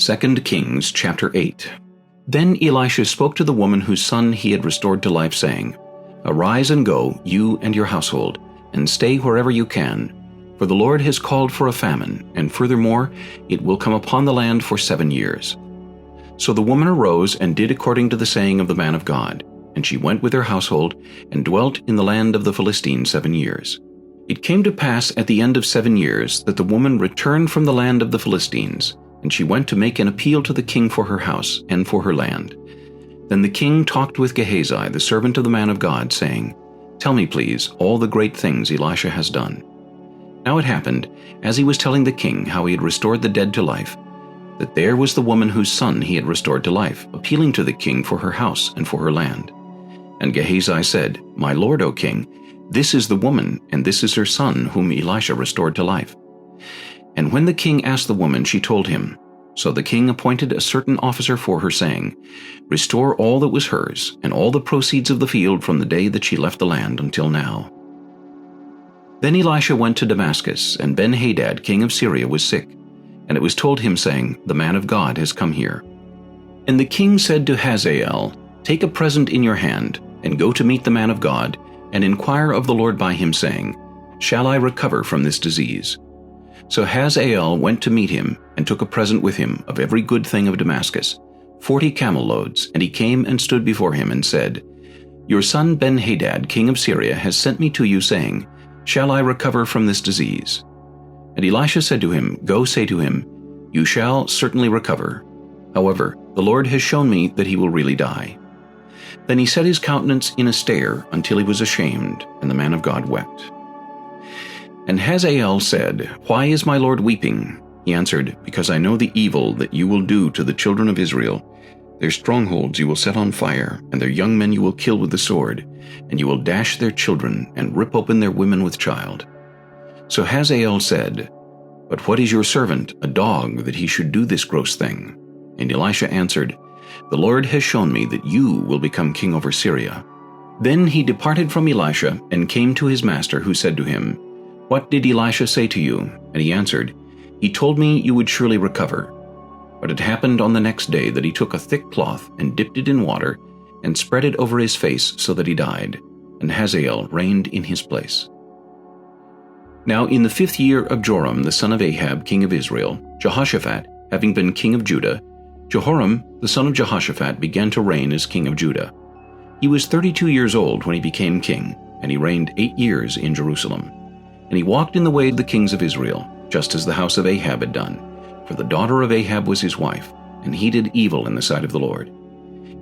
2 Kings chapter 8. Then Elisha spoke to the woman whose son he had restored to life, saying, Arise and go, you and your household, and stay wherever you can, for the Lord has called for a famine, and furthermore, it will come upon the land for 7 years. So the woman arose and did according to the saying of the man of God, and she went with her household, and dwelt in the land of the Philistines 7 years. It came to pass at the end of 7 years that the woman returned from the land of the Philistines, and she went to make an appeal to the king for her house and for her land. Then the king talked with Gehazi, the servant of the man of God, saying, Tell me, please, all the great things Elisha has done. Now it happened, as he was telling the king how he had restored the dead to life, that there was the woman whose son he had restored to life, appealing to the king for her house and for her land. And Gehazi said, My lord, O king, this is the woman, and this is her son, whom Elisha restored to life. And when the king asked the woman, she told him. So the king appointed a certain officer for her, saying, Restore all that was hers, and all the proceeds of the field from the day that she left the land until now. Then Elisha went to Damascus, and Ben-Hadad, king of Syria, was sick. And it was told him, saying, The man of God has come here. And the king said to Hazael, Take a present in your hand, and go to meet the man of God, and inquire of the Lord by him, saying, Shall I recover from this disease? So Hazael went to meet him, and took a present with him of every good thing of Damascus, 40 camel loads, and he came and stood before him, and said, Your son Ben-Hadad, king of Syria, has sent me to you, saying, Shall I recover from this disease? And Elisha said to him, Go say to him, You shall certainly recover. However, the Lord has shown me that he will really die. Then he set his countenance in a stare until he was ashamed, and the man of God wept. And Hazael said, Why is my lord weeping? He answered, Because I know the evil that you will do to the children of Israel. Their strongholds you will set on fire, and their young men you will kill with the sword, and you will dash their children, and rip open their women with child. So Hazael said, But what is your servant, a dog, that he should do this gross thing? And Elisha answered, The Lord has shown me that you will become king over Syria. Then he departed from Elisha, and came to his master, who said to him, What did Elisha say to you? And he answered, He told me you would surely recover. But it happened on the next day that he took a thick cloth, and dipped it in water, and spread it over his face, so that he died. And Hazael reigned in his place. Now in the 5th year of Joram the son of Ahab, king of Israel, Jehoshaphat, having been king of Judah, Jehoram the son of Jehoshaphat began to reign as king of Judah. He was 32 years old when he became king, and he reigned 8 years in Jerusalem. And he walked in the way of the kings of Israel, just as the house of Ahab had done, for the daughter of Ahab was his wife, and he did evil in the sight of the Lord.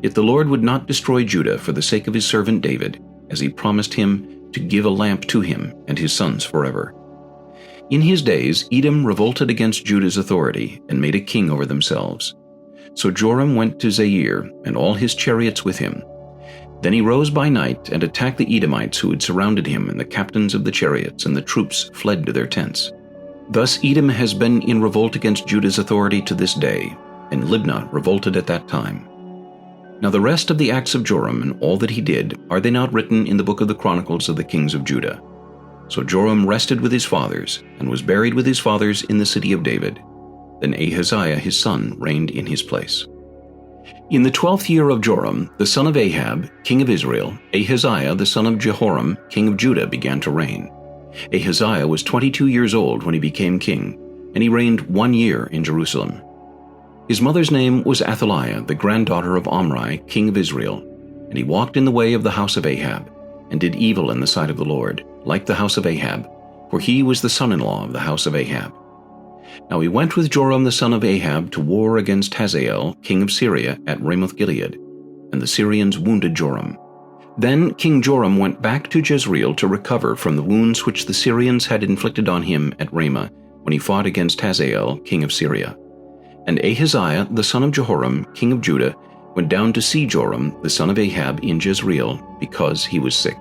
Yet the Lord would not destroy Judah for the sake of his servant David, as he promised him to give a lamp to him and his sons forever. In his days Edom revolted against Judah's authority, and made a king over themselves. So Joram went to Zair, and all his chariots with him. Then he rose by night, and attacked the Edomites who had surrounded him, and the captains of the chariots, and the troops fled to their tents. Thus Edom has been in revolt against Judah's authority to this day, and Libnah revolted at that time. Now the rest of the acts of Joram, and all that he did, are they not written in the book of the Chronicles of the kings of Judah? So Joram rested with his fathers, and was buried with his fathers in the city of David. Then Ahaziah his son reigned in his place. In the 12th year of Joram, the son of Ahab, king of Israel, Ahaziah the son of Jehoram, king of Judah, began to reign. Ahaziah was 22 years old when he became king, and he reigned 1 year in Jerusalem. His mother's name was Athaliah, the granddaughter of Omri, king of Israel, and he walked in the way of the house of Ahab, and did evil in the sight of the Lord, like the house of Ahab, for he was the son-in-law of the house of Ahab. Now he went with Joram the son of Ahab to war against Hazael, king of Syria, at Ramoth-Gilead, and the Syrians wounded Joram. Then King Joram went back to Jezreel to recover from the wounds which the Syrians had inflicted on him at Ramah, when he fought against Hazael, king of Syria. And Ahaziah the son of Jehoram, king of Judah, went down to see Joram the son of Ahab in Jezreel, because he was sick.